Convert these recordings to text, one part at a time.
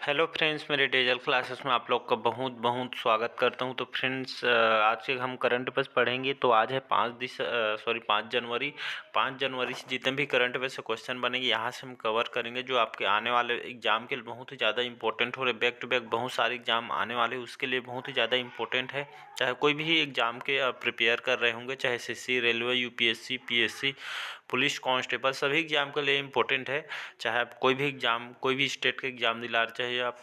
Hello friends, मेरे dazzle classes में आप लोग का बहुत बहुत स्वागत करता हूं। तो फ्रेंड्स, आज के हम करंट अफेयर्स पढ़ेंगे। तो आज है 5 जनवरी। 5 जनवरी से जितने भी करंट अफेयर्स से क्वेश्चन बनेंगे यहाँ से हम कवर करेंगे, जो आपके आने वाले एग्जाम के लिए बहुत ही ज़्यादा इंपॉर्टेंट हो रहे। बैक टू बैक बहुत सारे एग्जाम आने वाले, उसके लिए बहुत ही ज़्यादा इंपॉर्टेंट है। चाहे कोई भी एग्जाम के प्रिपेयर कर रहे होंगे, चाहे SSC, railway, UPSC, PSC, police constable, सभी एग्जाम के लिए इम्पोर्टेंट है। चाहे आप कोई भी एग्जाम, कोई भी स्टेट के एग्जाम दिला रहे, चाहे आप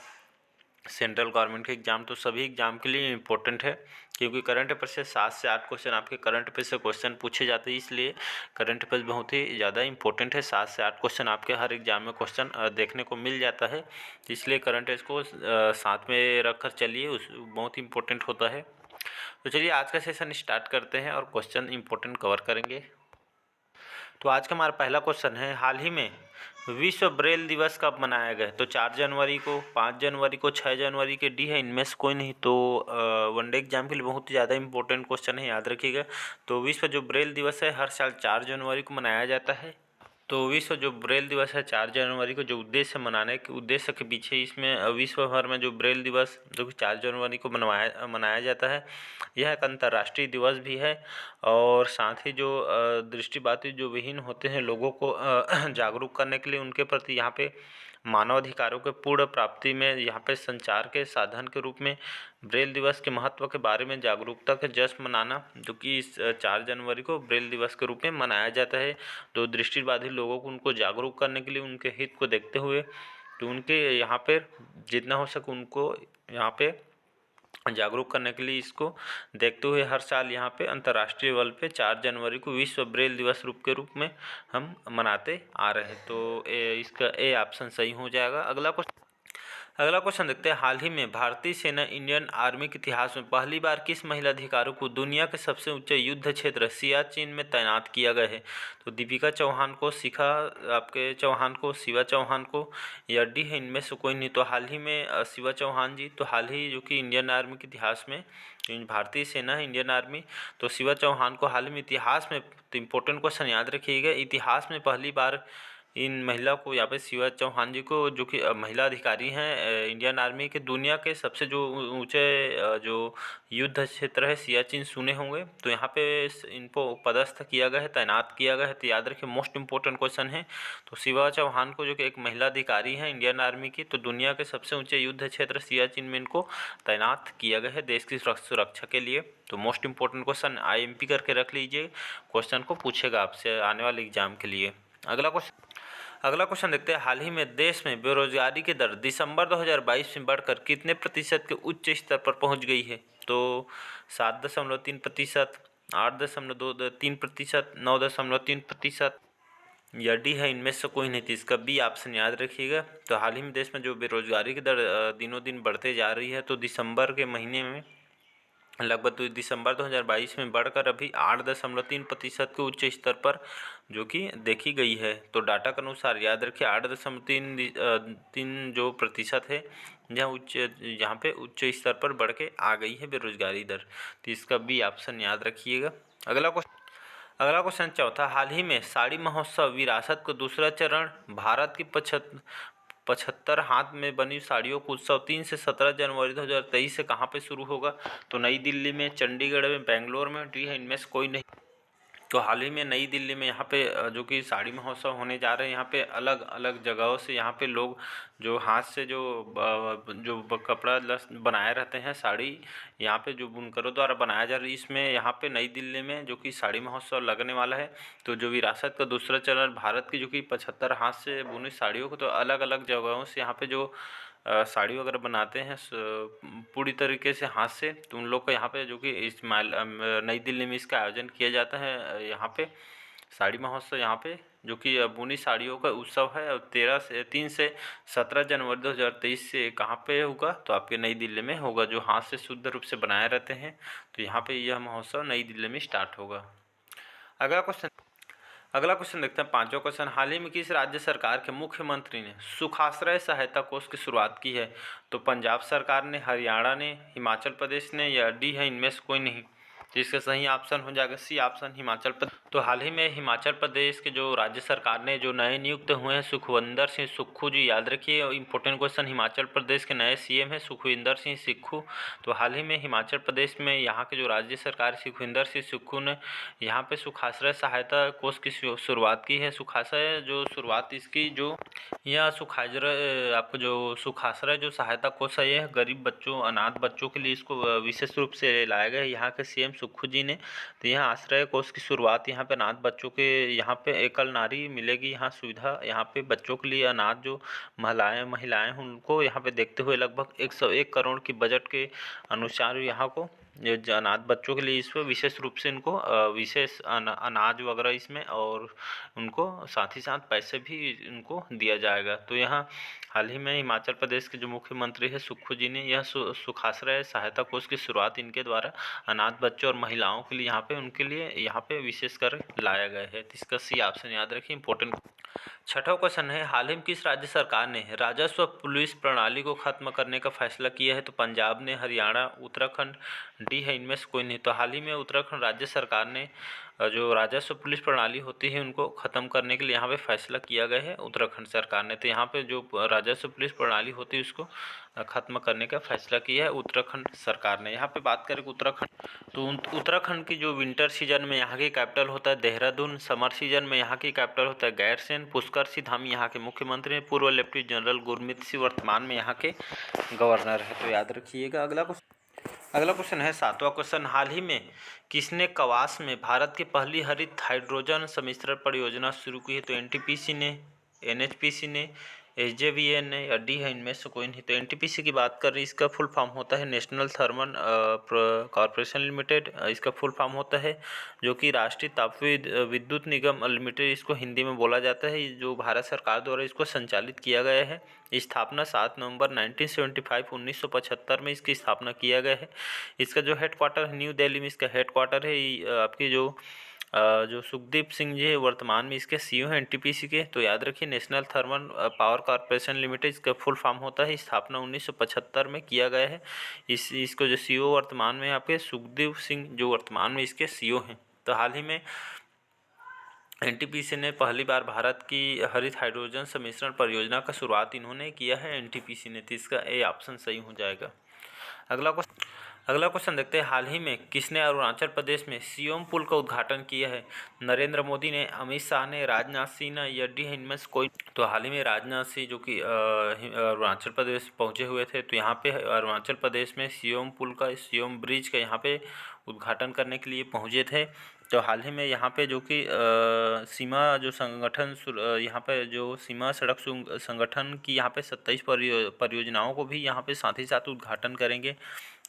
सेंट्रल गवर्नमेंट के एग्जाम, तो सभी एग्जाम के लिए इम्पोर्टेंट है। क्योंकि करंट अफेयर से 7 से 8 क्वेश्चन आपके करंट अफेयर से क्वेश्चन पूछे जाते हैं, इसलिए करंट अफेयर बहुत ही ज़्यादा इंपॉर्टेंट है। 7 से 8 क्वेश्चन आपके हर एग्जाम में क्वेश्चन देखने को मिल जाता है, इसलिए करंट अफेयर को साथ में रखकर चलिए, उस बहुत ही इंपॉर्टेंट होता है। तो चलिए आज का सेशन स्टार्ट करते हैं और क्वेश्चन इंपॉर्टेंट कवर करेंगे। तो आज का हमारा पहला क्वेश्चन है, हाल ही में विश्व ब्रेल दिवस कब मनाया गया? तो 4 जनवरी को, 5 जनवरी को, 6 जनवरी के, डी है इनमें से कोई नहीं। तो वनडे एग्जाम के लिए बहुत ही ज़्यादा इंपॉर्टेंट क्वेश्चन है, याद रखिएगा। तो विश्व जो ब्रेल दिवस है हर साल 4 जनवरी को मनाया जाता है। तो विश्व जो ब्रेल दिवस है 4 जनवरी को, जो उद्देश्य मनाने के उद्देश्य के पीछे इसमें विश्व भर में जो ब्रेल दिवस जो कि 4 जनवरी को मनाया जाता है, यह एक अंतर्राष्ट्रीय दिवस भी है। और साथ ही जो दृष्टिबाधित जो विहीन होते हैं लोगों को जागरूक करने के लिए उनके प्रति यहाँ पे मानवाधिकारों के पूर्ण प्राप्ति में यहाँ पे संचार के साधन के रूप में ब्रेल दिवस के महत्व के बारे में जागरूकता के जश्न मनाना, जो कि इस 4 जनवरी को ब्रेल दिवस के रूप में मनाया जाता है। तो दृष्टिबाधित लोगों को उनको जागरूक करने के लिए, उनके हित को देखते हुए, तो उनके यहाँ पे जितना हो सके उनको यहाँ पे जागरूक करने के लिए, इसको देखते हुए हर साल यहाँ पे अंतर्राष्ट्रीय लेवल पे 4 जनवरी को विश्व ब्रेल दिवस के रूप में हम मनाते आ रहे हैं। तो इसका ए ऑप्शन सही हो जाएगा। अगला क्वेश्चन देखते हैं, हाल ही में भारतीय सेना इंडियन आर्मी के इतिहास में पहली बार किस महिला अधिकारियों को दुनिया के सबसे ऊंचे युद्ध क्षेत्र सियाचिन में तैनात किया गया है? तो दीपिका चौहान को, शिवा चौहान को, या डी है इनमें से कोई नहीं। तो हाल ही में शिवा चौहान जी, तो हाल ही जो कि इंडियन आर्मी के इतिहास में, भारतीय सेना है इंडियन आर्मी, तो शिवा चौहान को हाल ही में इतिहास में, तो इम्पोर्टेंट क्वेश्चन याद रखिएगा, इतिहास में पहली बार इन महिला को, यहाँ पे शिवा चौहान जी को, जो कि महिला अधिकारी हैं इंडियन आर्मी के, दुनिया के सबसे जो ऊंचे जो युद्ध क्षेत्र है सियाचिन, सुने होंगे। तो यहाँ पे इनको पदस्थ किया गया है, तैनात किया गया है। तो याद रखिए, मोस्ट इंपॉर्टेंट क्वेश्चन है। तो शिवा चौहान को, जो कि एक महिला अधिकारी हैं इंडियन आर्मी की, तो दुनिया के सबसे ऊंचे युद्ध क्षेत्र सियाचिन में इनको तैनात किया गया है देश की सुरक्षा के लिए। तो मोस्ट इंपॉर्टेंट क्वेश्चन IMP करके रख लीजिए, क्वेश्चन को पूछेगा आपसे आने वाले एग्जाम के लिए। अगला क्वेश्चन देखते हैं, हाल ही में देश में बेरोजगारी की दर दिसंबर 2022 में बढ़कर कितने प्रतिशत के उच्च स्तर पर पहुंच गई है? तो 7.3%, 8.3%, 9.3%, या डी है इनमें से कोई नहीं थी। इसका बी ऑप्शन याद रखिएगा। तो हाल ही में देश में जो बेरोजगारी की दर दिनों दिन बढ़ते जा रही है, तो दिसंबर के महीने में लगभग, तो दिसंबर 2022 में बढ़कर अभी 8.3% के उच्च स्तर पर जो कि देखी गई है। तो डाटा के अनुसार याद रखिए, 8.3 जो प्रतिशत है, यहाँ पे उच्च स्तर पर बढ़ के आ गई है बेरोजगारी दर। तो इसका बी ऑप्शन याद रखिएगा। अगला क्वेश्चन चौथा, हाल ही में साड़ी महोत्सव विरासत का दूसरा चरण भारत की 75 हाथ में बनी साड़ियों का उत्सव 3 से 17 जनवरी 2023 से कहाँ पे शुरू होगा? तो नई दिल्ली में, चंडीगढ़ में, बेंगलोर में, डी है इनमें से कोई नहीं। तो हाल ही में नई दिल्ली में यहाँ पे जो कि साड़ी महोत्सव होने जा रहे हैं, यहाँ पे अलग अलग जगहों से यहाँ पे लोग जो हाथ से जो कपड़ा बनाए रहते हैं, साड़ी यहाँ पे जो बुनकरों द्वारा बनाया जा रहा है, इसमें यहाँ पे नई दिल्ली में जो कि साड़ी महोत्सव लगने वाला है। तो जो विरासत का दूसरा चरण भारत की जो कि 75 हाथ से बुनी साड़ियों को, तो अलग अलग जगहों से यहाँ पे जो साड़ी वगैरह बनाते हैं पूरी तरीके से हाथ से, तो उन लोग को यहाँ पे जो कि नई दिल्ली में इसका आयोजन किया जाता है। यहाँ पे साड़ी महोत्सव, यहाँ पे जो कि बुनी साड़ियों का उत्सव है, और 3 से 17 जनवरी 2023 से कहाँ पे होगा? तो आपके नई दिल्ली में होगा, जो हाथ से शुद्ध रूप से बनाए रहते हैं। तो यहाँ पे यह महोत्सव नई दिल्ली में स्टार्ट होगा। अगला क्वेश्चन देखते हैं, पांचवा क्वेश्चन, हाल ही में किस राज्य सरकार के मुख्यमंत्री ने सुखाश्रय सहायता कोष की शुरुआत की है? तो पंजाब सरकार ने, हरियाणा ने, हिमाचल प्रदेश ने, या डी है इनमें से कोई नहीं। तो इसका सही ऑप्शन हो जाएगा सी ऑप्शन हिमाचल प्रदेश। तो हाल ही में हिमाचल प्रदेश के जो राज्य सरकार ने जो नए नियुक्त हुए हैं सुखविंदर सिंह सुक्खू जी, याद रखिए इंपॉर्टेंट क्वेश्चन, हिमाचल प्रदेश के नए सीएम है सुखविंदर सिंह सुक्खू। तो हाल ही में हिमाचल प्रदेश में यहाँ के जो राज्य सरकार सुखविंदर सिंह सुक्खू ने यहाँ पे सुखाश्रय सहायता कोष की शुरुआत की है। सुखाश्रय जो शुरुआत इसकी जो यह सुखाश्रय आपको जो सुखाश्रय जो सहायता कोष है यह गरीब बच्चों अनाथ बच्चों के लिए इसको विशेष रूप से लाया गया है यहाँ के सीएम सुक्खू जी ने। तो यहाँ आश्रय कोष की शुरुआत यहाँ पे अनाथ बच्चों के यहाँ पे एकल नारी मिलेगी यहाँ सुविधा, यहाँ पे बच्चों के लिए अनाथ जो महिलाएं उनको यहाँ पे देखते हुए लगभग 101 करोड़ की बजट के अनुसार यहाँ को जो अनाथ बच्चों के लिए इस पर विशेष रूप से इनको विशेष अनाज वगैरह इसमें और उनको साथ ही साथ पैसे भी इनको दिया जाएगा। तो यहाँ हाल ही में हिमाचल प्रदेश के जो मुख्यमंत्री है सुक्खू जी ने यह सुखाश्रय सहायता कोष की शुरुआत इनके द्वारा अनाथ बच्चों और महिलाओं के लिए यहाँ पे उनके लिए यहाँ पे विशेष कर लाया गया है। तो इसका सी ऑप्शन याद रखिए इंपॉर्टेंट। छठा क्वेश्चन है हाल ही में किस राज्य सरकार ने राजस्व पुलिस प्रणाली को खत्म करने का फैसला किया है? तो पंजाब ने, हरियाणा, उत्तराखंड, डी है इनमें से कोई नहीं। तो हाल ही में उत्तराखंड राज्य सरकार ने जो राजस्व पुलिस प्रणाली होती है उनको ख़त्म करने के लिए यहाँ पे फैसला किया गया है उत्तराखंड सरकार ने। तो यहाँ पे जो राजस्व पुलिस प्रणाली होती है उसको ख़त्म करने का फैसला किया है उत्तराखंड सरकार ने। यहाँ पे बात करें उत्तराखंड, तो उत्तराखंड की जो विंटर सीजन में यहाँ की कैपिटल होता है देहरादून, समर सीजन में यहाँ की कैपिटल होता है गैरसैंण। पुष्कर सिंह धामी यहाँ के मुख्यमंत्री हैं, पूर्व लेफ्टिनेंट जनरल गुरमीत सिंह वर्तमान में यहाँ के गवर्नर है। तो याद रखिएगा। अगला क्वेश्चन है सातवां क्वेश्चन, हाल ही में किसने कवास में भारत की पहली हरित हाइड्रोजन सम्मिश्रण परियोजना शुरू की है? तो एनटीपीसी ने, एनएचपीसी ने, एसजेवीएन ने या डी है इनमें से कोई नहीं। तो एनटीपीसी की बात कर रही, इसका फुल फॉर्म होता है नेशनल थर्मल कॉर्पोरेशन लिमिटेड, इसका फुल फॉर्म होता है जो कि राष्ट्रीय ताप विद्युत निगम लिमिटेड इसको हिंदी में बोला जाता है, जो भारत सरकार द्वारा इसको संचालित किया गया है। स्थापना 7 नवंबर 1975 में इसकी स्थापना किया गया है। इसका जो हेडक्वार्टर है न्यू दिल्ली में इसका हेडक्वार्टर है। आपकी जो सुखदीप सिंह जी है वर्तमान में इसके सीईओ हैं एनटीपीसी के। तो याद रखिए national thermal power corporation limited इसका फुल फॉर्म होता है। स्थापना 1975 में किया गया है। इसको जो सीईओ वर्तमान में आपके सुखदीप सिंह जो वर्तमान में इसके सीईओ हैं। तो हाल ही में एनटीपीसी ने पहली बार भारत की हरित हाइड्रोजन सम्मिश्रण परियोजना का शुरुआत इन्होंने किया है एनटीपीसी ने। तो इसका ए ऑप्शन सही हो जाएगा। अगला क्वेश्चन देखते हैं, हाल ही में किसने अरुणाचल प्रदेश में सियोम पुल का उद्घाटन किया है? नरेंद्र मोदी ने, अमित शाह ने, राजनाथ सिंह ने या डी है इनमें से कोई। तो हाल ही में राजनाथ सिंह जो कि अरुणाचल प्रदेश पहुंचे हुए थे, तो यहाँ पे अरुणाचल प्रदेश में सियोम पुल का, सियोम ब्रिज का यहाँ पे उद्घाटन करने के लिए पहुँचे थे। तो हाल ही में यहाँ पे जो कि सीमा जो संगठन यहाँ पे जो सीमा सड़क संगठन की यहाँ पे 27 परियोजनाओं को भी यहाँ पे साथ ही साथ उद्घाटन करेंगे।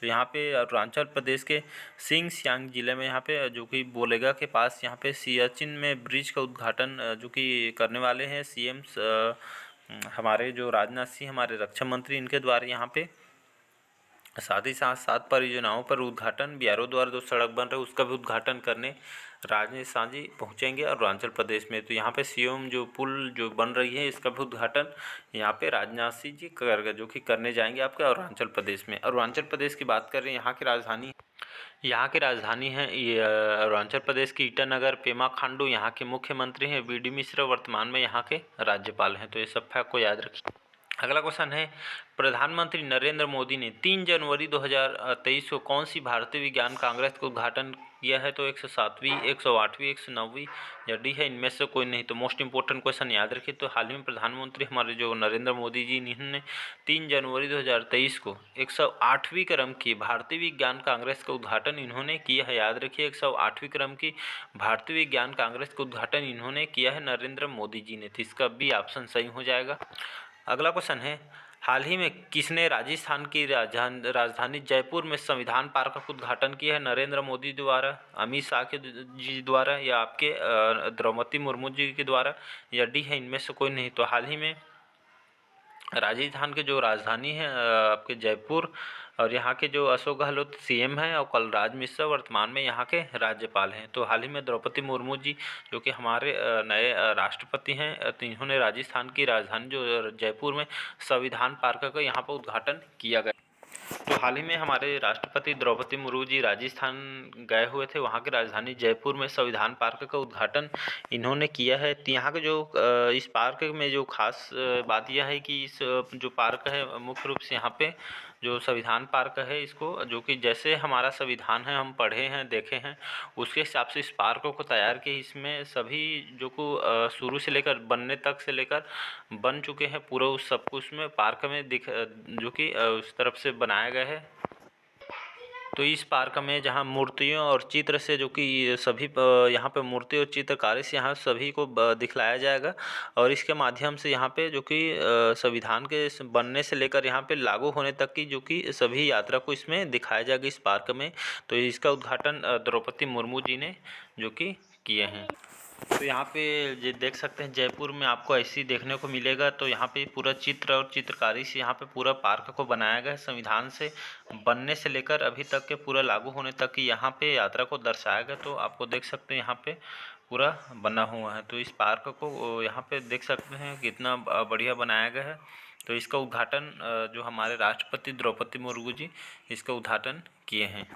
तो यहाँ पे अरुणाचल प्रदेश के सिंगसियांग जिले में यहाँ पे जो कि बोलेगा के पास यहाँ पे सियाचिन में ब्रिज का उद्घाटन जो कि करने वाले हैं सीएम हमारे जो राजनाथ सिंह, हमारे रक्षा मंत्री, इनके द्वारा यहाँ पे साथ ही साथ 7 परियोजनाओं पर उद्घाटन, बीआरओ द्वारा जो सड़क बन रहा है उसका भी उद्घाटन करने राजनाथ सिंह जी पहुँचेंगे अरुणाचल प्रदेश में। तो यहाँ पे सियोम जो पुल जो बन रही है इसका भी उद्घाटन यहाँ पे राजनाथ सिंह जी जो कि करने जाएंगे आपके अरुणाचल प्रदेश में। अरुणाचल प्रदेश की बात करें, यहाँ की राजधानी है ये अरुणाचल प्रदेश की ईटानगर। पेमा खांडू यहाँ के मुख्यमंत्री हैं। वीडी मिश्रा वर्तमान में यहाँ के राज्यपाल हैं। तो ये सब फैक्ट को याद रखिए। अगला क्वेश्चन है, प्रधानमंत्री नरेंद्र मोदी ने 3 जनवरी 2023 को कौन सी भारतीय विज्ञान कांग्रेस का उद्घाटन किया है? तो 107वीं, 108वीं, 109वीं या डी है इनमें से कोई नहीं। तो मोस्ट इंपॉर्टेंट क्वेश्चन याद रखिए। तो हाल ही में प्रधानमंत्री हमारे जो नरेंद्र मोदी जी इन्होंने 3 जनवरी 2023 को 108वीं क्रम की भारतीय विज्ञान कांग्रेस का उद्घाटन इन्होंने किया है। याद रखिए 108वीं क्रम की भारतीय विज्ञान कांग्रेस का उद्घाटन इन्होंने किया है नरेंद्र मोदी जी ने। तो इसका बी ऑप्शन सही हो जाएगा। अगला क्वेश्चन है, हाल ही में किसने राजस्थान की राजधानी जयपुर में संविधान पार्क का उद्घाटन किया है? नरेंद्र मोदी द्वारा, अमित शाह के जी द्वारा या आपके द्रौपदी मुर्मू जी के द्वारा या डी है इनमें से कोई नहीं। तो हाल ही में राजस्थान के जो राजधानी है आपके जयपुर, और यहाँ के जो अशोक गहलोत सीएम हैं और कलराज मिश्रा वर्तमान में यहाँ के राज्यपाल हैं। तो हाल ही में द्रौपदी मुर्मू जी जो कि हमारे नए राष्ट्रपति हैं, तो इन्होंने राजस्थान की राजधानी जो जयपुर में संविधान पार्क का यहाँ पर उद्घाटन किया गया। तो हाल ही में हमारे राष्ट्रपति द्रौपदी मुर्मू जी राजस्थान गए हुए थे। वहाँ की राजधानी जयपुर में संविधान पार्क का उद्घाटन इन्होंने किया है। तो यहाँ के जो इस पार्क में जो खास बात यह है कि इस जो पार्क है मुख्य रूप से यहाँ पे जो संविधान पार्क है इसको, जो कि जैसे हमारा संविधान है हम पढ़े हैं देखे हैं उसके हिसाब से इस पार्क को तैयार किया। इसमें सभी जो को शुरू से लेकर बनने तक से लेकर बन चुके हैं पूरा उस सब कुछ उसमें पार्क में जो कि उस तरफ से बनाया गया है। तो इस पार्क में जहाँ मूर्तियों और चित्र से जो कि सभी यहाँ पे मूर्ति और चित्रकारी से यहाँ सभी को दिखलाया जाएगा और इसके माध्यम से यहाँ पे जो कि संविधान के बनने से लेकर यहाँ पे लागू होने तक की जो कि सभी यात्रा को इसमें दिखाया जाएगा इस पार्क में। तो इसका उद्घाटन द्रौपदी मुर्मू जी ने जो कि किए हैं। तो यहाँ पे ये देख सकते हैं जयपुर में आपको ऐसी देखने को मिलेगा। तो यहाँ पे पूरा चित्र और चित्रकारी से यहाँ पे पूरा पार्क को बनाया गया है। संविधान से बनने से लेकर अभी तक के पूरा लागू होने तक की यहाँ पे यात्रा को दर्शाया गया। तो आपको देख सकते हैं यहाँ पे पूरा बना हुआ है। तो इस पार्क को यहाँ पे देख सकते हैं कितना बढ़िया बनाया गया है। तो इसका उद्घाटन जो हमारे राष्ट्रपति द्रौपदी मुर्मू जी इसका उद्घाटन किए हैं।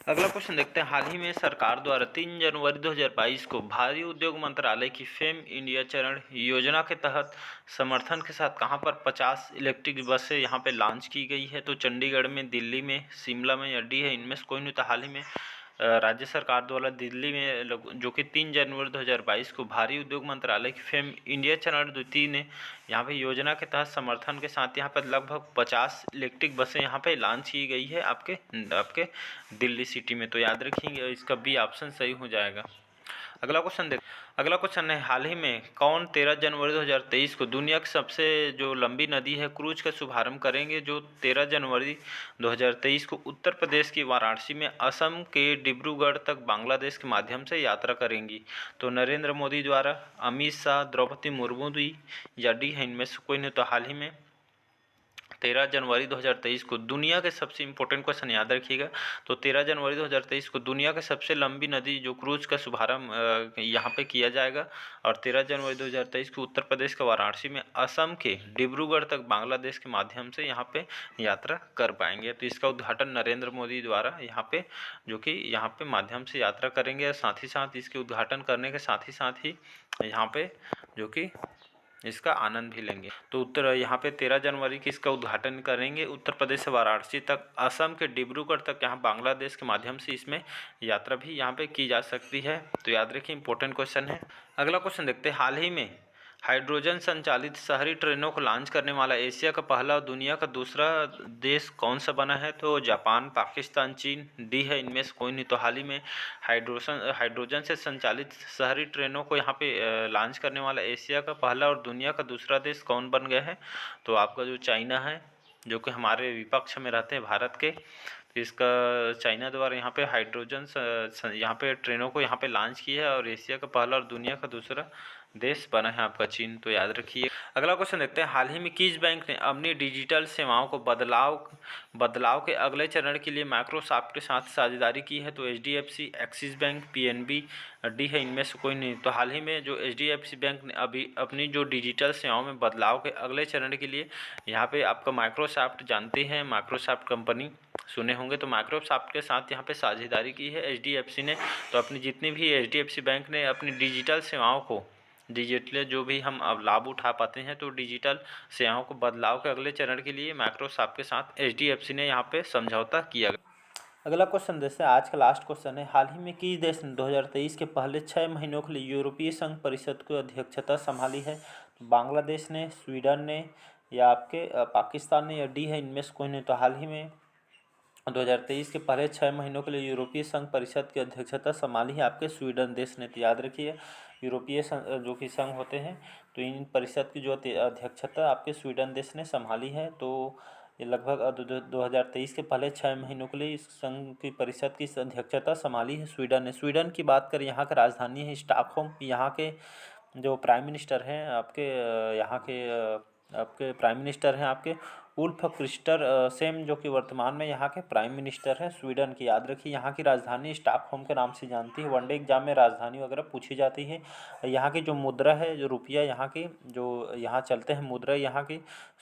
अगला क्वेश्चन देखते हैं। हाल ही में सरकार द्वारा 3 जनवरी 2022 को भारी उद्योग मंत्रालय की फेम इंडिया चरण योजना के तहत समर्थन के साथ कहां पर 50 इलेक्ट्रिक बसें यहां पे लॉन्च की गई है। तो चंडीगढ़ में, दिल्ली में, शिमला में अड्डी है, इनमें से कोई नहीं। तो हाल ही में राज्य सरकार द्वारा दिल्ली में जो कि 3 जनवरी 2022 को भारी उद्योग मंत्रालय की फेम इंडिया चरण द्वितीय ने यहाँ पे योजना के तहत समर्थन के साथ यहाँ पर लगभग 50 इलेक्ट्रिक बसें यहाँ पे लॉन्च की गई है आपके आपके दिल्ली सिटी में। तो याद रखिए इसका बी ऑप्शन सही हो जाएगा। अगला क्वेश्चन है। हाल ही में कौन 13 जनवरी 2023 को दुनिया की सबसे जो लंबी नदी है क्रूज का शुभारंभ करेंगे। जो 13 जनवरी 2023 को उत्तर प्रदेश की वाराणसी में असम के डिब्रूगढ़ तक बांग्लादेश के माध्यम से यात्रा करेंगी। तो नरेंद्र मोदी द्वारा, अमित शाह, द्रौपदी मुर्मू दी या डी है, इनमें से कोई नहीं। तो हाल ही में 13 जनवरी 2023 को दुनिया के सबसे इम्पोर्टेंट क्वेश्चन याद रखिएगा। तो 13 जनवरी 2023 को दुनिया के सबसे लंबी नदी जो क्रूज का शुभारंभ यहाँ पे किया जाएगा। और 13 जनवरी 2023 को उत्तर प्रदेश के वाराणसी में असम के डिब्रूगढ़ तक बांग्लादेश के माध्यम से यहाँ पे यात्रा कर पाएंगे। तो इसका उद्घाटन नरेंद्र मोदी द्वारा यहाँ पे जो कि यहाँ पे माध्यम से यात्रा करेंगे। साथ ही साथ इसके उद्घाटन करने के साथ ही यहाँ पे जो कि इसका आनंद भी लेंगे। तो यहाँ पे 13 जनवरी की इसका उद्घाटन करेंगे। उत्तर प्रदेश से वाराणसी तक, असम के डिब्रूगढ़ तक यहाँ बांग्लादेश के माध्यम से इसमें यात्रा भी यहाँ पे की जा सकती है। तो याद रखिए इंपॉर्टेंट क्वेश्चन है। अगला क्वेश्चन देखते हैं। हाल ही में हाइड्रोजन संचालित शहरी ट्रेनों को लॉन्च करने वाला एशिया का पहला और दुनिया का दूसरा देश कौन सा बना है। तो जापान, पाकिस्तान, चीन, डी है, इनमें से कोई नहीं। तो हाल ही में हाइड्रोजन से संचालित शहरी ट्रेनों को यहाँ पे लॉन्च करने वाला एशिया का पहला और दुनिया का दूसरा देश कौन बन गया है। तो आपका जो चाइना है, जो कि हमारे विपक्ष में रहते हैं भारत के, तो इसका चाइना द्वारा यहाँ पे हाइड्रोजन यहाँ पे ट्रेनों को यहाँ पे लॉन्च किया है। और एशिया का पहला और दुनिया का दूसरा देश बना है आपका चीन। तो याद रखिए। अगला क्वेश्चन देखते हैं। हाल ही में किस बैंक ने अपनी डिजिटल सेवाओं को बदलाव के अगले चरण के लिए माइक्रोसॉफ्ट के साथ साझेदारी की है। तो HDFC, axis bank, PNB, D है, इनमें से कोई नहीं। तो हाल ही में जो HDFC बैंक ने अभी अपनी जो डिजिटल सेवाओं में बदलाव के अगले चरण के लिए यहाँ पे आपका माइक्रोसॉफ्ट, जानते हैं माइक्रोसॉफ्ट कंपनी सुने होंगे, तो माइक्रोसॉफ्ट के साथ यहाँ पे साझेदारी की है HDFC ने। तो अपनी जितनी भी HDFC बैंक ने अपनी डिजिटल सेवाओं को, डिजिटल जो भी हम अब लाभ उठा पाते हैं, तो डिजिटल सेवाओं को बदलाव के अगले चरण के लिए माइक्रोसॉफ्ट के साथ HDFC ने यहाँ पे समझौता किया गया। अगला क्वेश्चन जैसे आज का लास्ट क्वेश्चन है। हाल ही में किस देश ने 2023 के पहले 6 महीनों के लिए यूरोपीय संघ परिषद की अध्यक्षता संभाली है। तो बांग्लादेश ने, स्वीडन ने या आपके पाकिस्तान ने या डी है, इनमें से कोई नहीं। तो हाल ही में 2023 के पहले 6 महीनों के लिए यूरोपीय संघ परिषद की अध्यक्षता संभाली है आपके स्वीडन देश ने। तो याद रखिए यूरोपीय जो कि संघ होते हैं, तो इन परिषद की जो अध्यक्षता आपके स्वीडन देश ने संभाली है। तो ये लगभग 2023 के पहले 6 महीनों के लिए इस संघ की परिषद की अध्यक्षता संभाली है स्वीडन ने। स्वीडन की बात करें, यहाँ का राजधानी है स्टॉकहोम। यहाँ के जो प्राइम मिनिस्टर हैं आपके आपके प्राइम मिनिस्टर हैं आपके उल्फ क्रिस्टर सेम, जो कि वर्तमान में यहाँ के प्राइम मिनिस्टर हैं स्वीडन की। याद रखिए यहाँ की राजधानी स्टॉकहोम के नाम से जानती है। वनडे एग्जाम में राजधानी वगैरह पूछी जाती है। यहाँ की जो मुद्रा है, जो रुपया यहाँ की जो यहाँ चलते हैं मुद्रा यहाँ की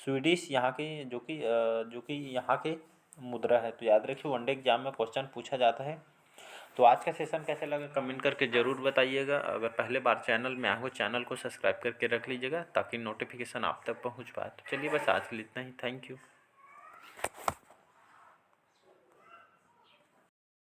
स्वीडिश, यहाँ की जो कि यहाँ के मुद्रा है। तो याद रखिए वनडे एग्जाम में क्वेश्चन पूछा जाता है। तो आज का सेशन कैसे लगा कमेंट करके ज़रूर बताइएगा। अगर पहले बार चैनल में आए हो चैनल को सब्सक्राइब करके रख लीजिएगा ताकि नोटिफिकेशन आप तक पहुंच पाए। तो चलिए बस आज के लिए इतना ही। Thank you.